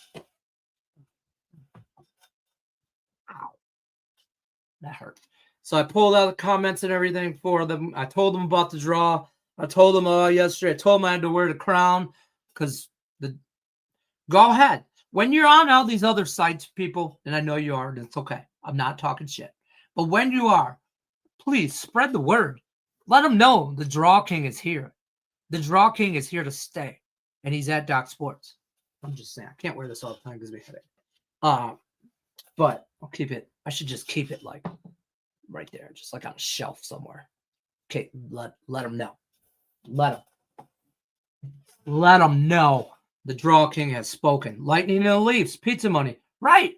that hurt. So I pulled out the comments and everything for them. I told them about the draw. I told them yesterday. I told them I had to wear the crown, because go ahead. When you're on all these other sites, people, and I know you are, and it's okay. I'm not talking shit. But when you are, please spread the word. Let them know the Draw King is here. The Draw King is here to stay, and he's at Doc Sports. I'm just saying, I can't wear this all the time because we have it. But I'll keep it. I should just keep it like right there, just like on a shelf somewhere. Okay, let them know. Let them know the Draw King has spoken. Lightning and the Leafs, pizza money. Right.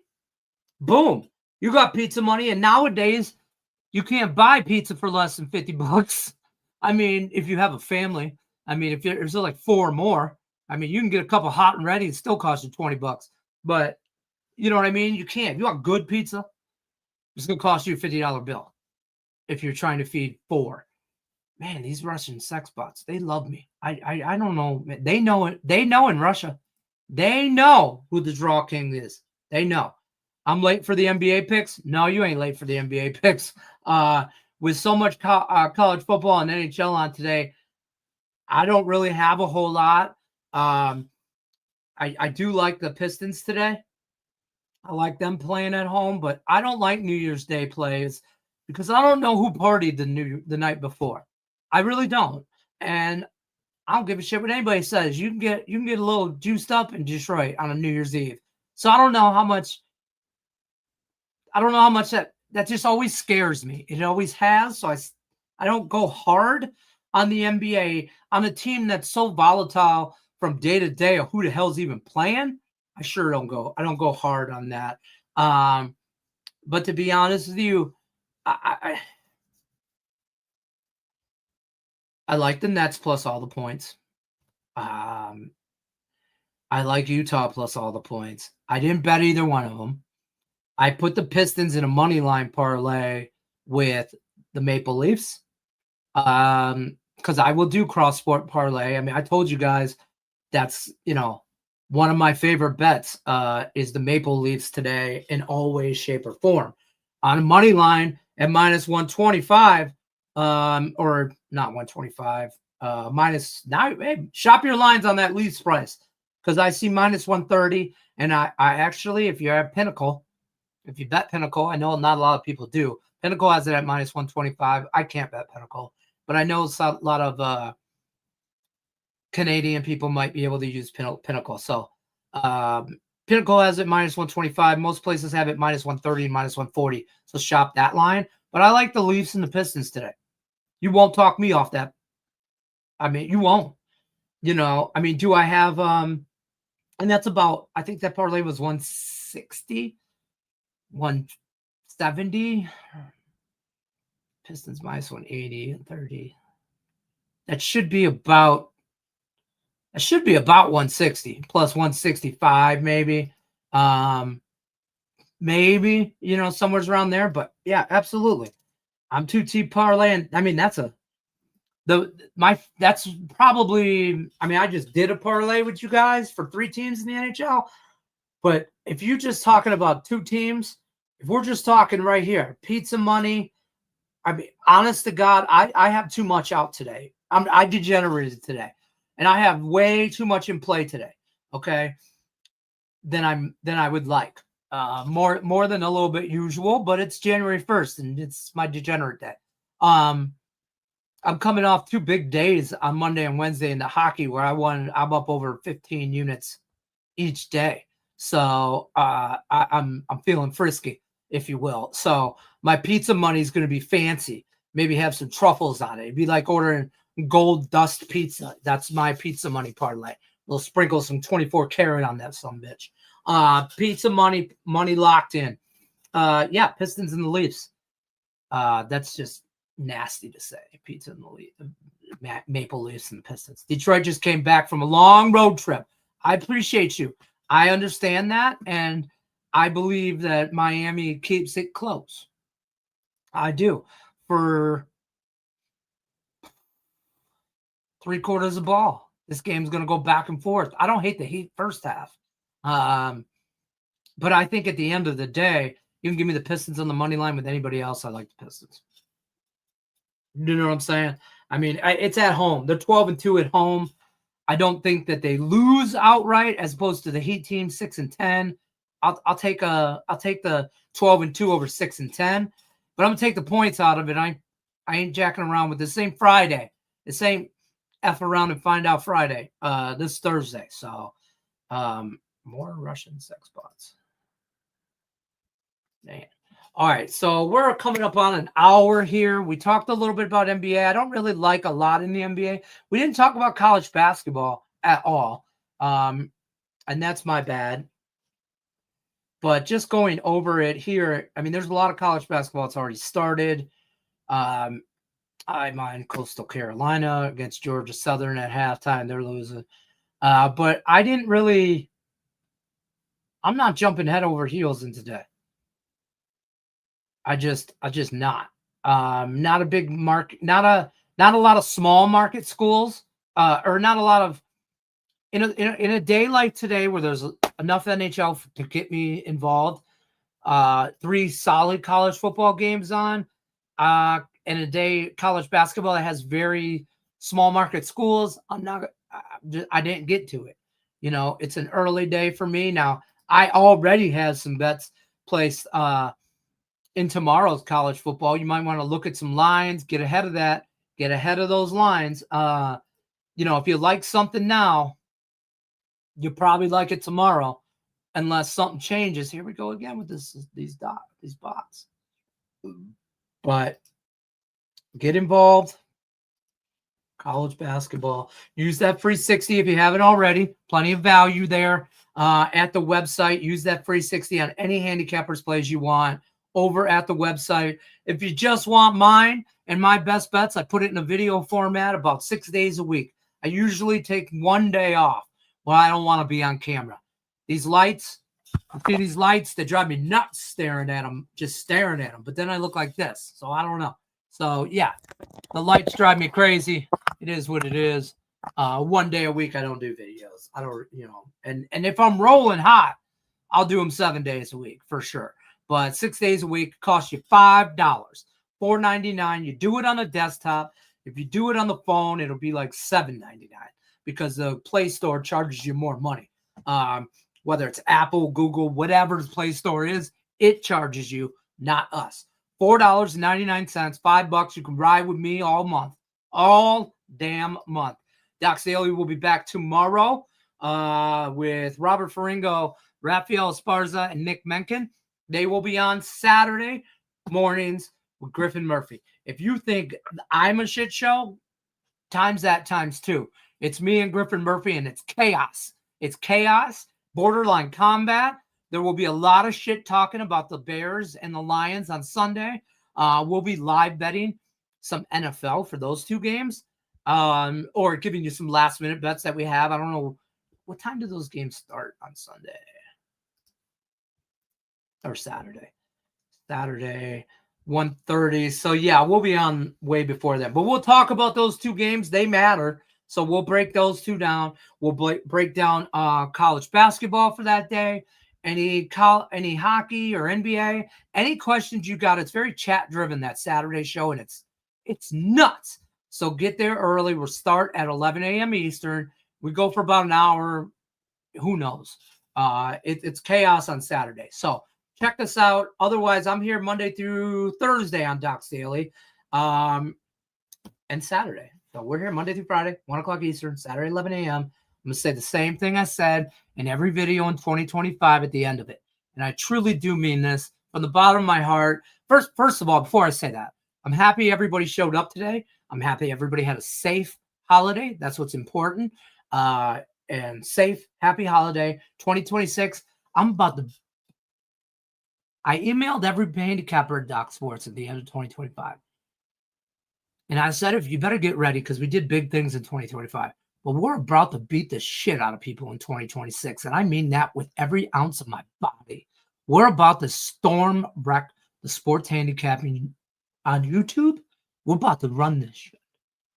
Boom. You got pizza money, and nowadays you can't buy pizza for less than $50. I mean, if you have a family, I mean, if there's like 4 or more, I mean, you can get a couple hot and ready. It still costs you $20. But you know what I mean? You can't. If you want good pizza, it's going to cost you a $50 bill if you're trying to feed 4. Man, these Russian sex bots, they love me. I don't know. They know it. They know in Russia. They know who the Draw King is. They know. I'm late for the NBA picks. No, you ain't late for the NBA picks. With so much college football and NHL on today, I don't really have a whole lot. I do like the Pistons today. I like them playing at home, but I don't like New Year's Day plays because I don't know who partied the night before. I really don't, and I don't give a shit what anybody says. You can get a little juiced up in Detroit on a New Year's Eve. So I don't know how much. I don't know how much that just always scares me. It always has. So I don't go hard on the NBA on a team that's so volatile from day to day of who the hell's even playing. I sure don't go. I don't go hard on that. But to be honest with you, I like the Nets plus all the points. I like Utah plus all the points. I didn't bet either one of them. I put the Pistons in a money line parlay with the Maple Leafs. Because I will do cross sport parlay. I mean, I told you guys that's, one of my favorite bets is the Maple Leafs today in all ways, shape, or form. On a money line at minus 125, or not 125, minus now. Hey, shop your lines on that Leafs price because I see minus 130. And I actually, if you have Pinnacle, if you bet Pinnacle, I know not a lot of people do. Pinnacle has it at minus 125. I can't bet Pinnacle, but I know a lot of Canadian people might be able to use Pinnacle. So Pinnacle has it minus 125. Most places have it minus 130 and minus 140. So shop that line. But I like the Leafs and the Pistons today. You won't talk me off that. I mean, you won't. I mean, do I have and that's about, I think that parlay was 160, 170. Pistons minus 180 and 30. That should be about 160 plus 165, maybe. Maybe, somewhere around there. But yeah, absolutely. I'm 2-team parlaying. I mean, that's probably, I mean, I just did a parlay with you guys for 3 teams in the NHL. But if you're just talking about 2 teams, if we're just talking right here, pizza money, I mean, honest to God, I have too much out today. I degenerated today. And I have way too much in play today, okay, than I would like. More than a little bit usual, but it's January 1st, and it's my degenerate day. I'm coming off 2 big days on Monday and Wednesday in the hockey where I'm up over 15 units each day. So I'm feeling frisky, if you will. So my pizza money is going to be fancy. Maybe have some truffles on it. It'd be like ordering gold dust pizza. That's my pizza money parlay. We'll sprinkle some 24 karat on that some bitch. Pizza money locked in. Yeah, Pistons and the Leafs. That's just nasty to say. Pizza and the Leafs, Maple Leafs and the Pistons. Detroit just came back from a long road trip. I appreciate you. I understand that, and I believe that Miami keeps it close. I do. For 3/4 of the ball, this game's going to go back and forth. I don't hate the Heat first half. But I think at the end of the day, you can give me the Pistons on the money line with anybody else. I like the Pistons. You know what I'm saying? I mean, it's at home. They're 12-2 at home. I don't think that they lose outright as opposed to the Heat team 6-10. I'll take the 12-2 over 6-10, but I'm gonna take the points out of it. I ain't jacking around with this. Same Friday. This ain't F around and find out Friday. This Thursday. So more Russian sex bots. Man. All right, so we're coming up on an hour here. We talked a little bit about NBA. I don't really like a lot in the NBA. We didn't talk about college basketball at all, and that's my bad. But just going over it here, I mean, there's a lot of college basketball that's already started. I mind Coastal Carolina against Georgia Southern at halftime. They're losing. But I didn't really – I'm not jumping head over heels in today. I just not. Not a big market, not a lot of small market schools, or not a lot of in a day like today where there's enough NHL to get me involved. 3 solid college football games on, and a day college basketball that has very small market schools. I didn't get to it. You know, it's an early day for me now. I already have some bets placed in tomorrow's college football. You might want to look at some lines, get ahead of that, get ahead of those lines. You know, if you like something now, you probably like it tomorrow, unless something changes. Here we go again with these bots. But get involved. College basketball. Use that free 60 if you haven't already. Plenty of value there at the website. Use that free 60 on any handicappers plays you want over at the website. If you just want mine and my best bets, I put it in a video format about 6 days a week. I usually take 1 day off when I don't want to be on camera. These lights, see these lights, they drive me nuts staring at them, just staring at them. But then I look like this, so I don't know. So, yeah, the lights drive me crazy. It is what it is. 1 day a week, I don't do videos. I don't, you know, and if I'm rolling hot, I'll do them 7 days a week for sure. But 6 days a week costs you $5, $4.99. You do it on a desktop. If you do it on the phone, it'll be like $7.99 because the Play Store charges you more money. Whether it's Apple, Google, whatever the Play Store is, it charges you, not us. $4.99, $5. You can ride with me all month, all damn month. Doc's Daily will be back tomorrow with Robert Faringo, Rafael Esparza, and Nick Menken. They will be on Saturday mornings with Griffin Murphy. If you think I'm a shit show, times that times 2. It's me and Griffin Murphy, and it's chaos. It's chaos, borderline combat. There will be a lot of shit talking about the Bears and the Lions on Sunday. We'll be live betting some NFL for those 2 games, or giving you some last-minute bets that we have. I don't know. What time do those games start on Sunday? Or Saturday. Saturday, 1:30. So, yeah, we'll be on way before that. But we'll talk about those 2 games. They matter. So we'll break those 2 down. We'll break down college basketball for that day. Any hockey or NBA. Any questions you got. It's very chat-driven, that Saturday show, and it's nuts. So get there early. We'll start at 11 a.m. Eastern. We go for about an hour. Who knows? It's chaos on Saturday. So check this out. Otherwise, I'm here Monday through Thursday on Doc's Daily, and Saturday. So we're here Monday through Friday, 1 o'clock Eastern, Saturday, 11 a.m. I'm going to say the same thing I said in every video in 2025 at the end of it. And I truly do mean this from the bottom of my heart. First of all, before I say that, I'm happy everybody showed up today. I'm happy everybody had a safe holiday. That's what's important. And safe, happy holiday. 2026. I emailed every handicapper at Doc Sports at the end of 2025. And I said, if you better get ready, because we did big things in 2025. But we're about to beat the shit out of people in 2026. And I mean that with every ounce of my body. We're about to storm wreck the sports handicapping on YouTube. We're about to run this shit.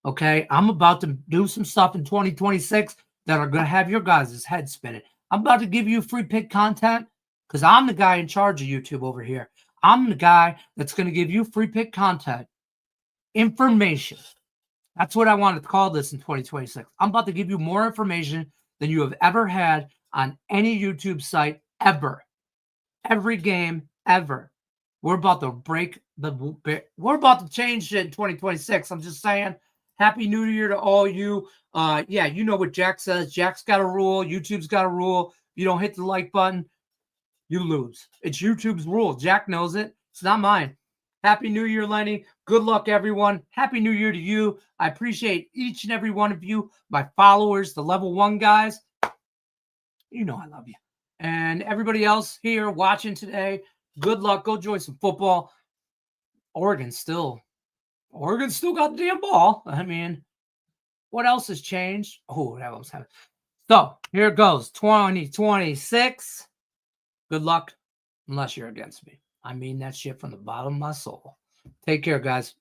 Okay? I'm about to do some stuff in 2026 that are going to have your guys' head spinning. I'm about to give you free pick content because I'm the guy in charge of YouTube over here. I'm the guy that's going to give you free pick content. Information. That's what I wanted to call this in 2026. I'm about to give you more information than you have ever had on any YouTube site ever. Every game ever. We're about to we're about to change shit in 2026. I'm just saying, Happy New Year to all you. Yeah, you know what Jack says. Jack's got a rule. YouTube's got a rule. If you don't hit the like button, you lose. It's YouTube's rule. Jack knows it. It's not mine. Happy New Year, Lenny. Good luck, everyone. Happy New Year to you. I appreciate each and every one of you, my followers, the level 1 guys. You know I love you. And everybody else here watching today, good luck. Go enjoy some football. Oregon still got the damn ball. I mean, what else has changed? Oh, that was happening. So here it goes. 2026. Good luck, unless you're against me. I mean that shit from the bottom of my soul. Take care, guys.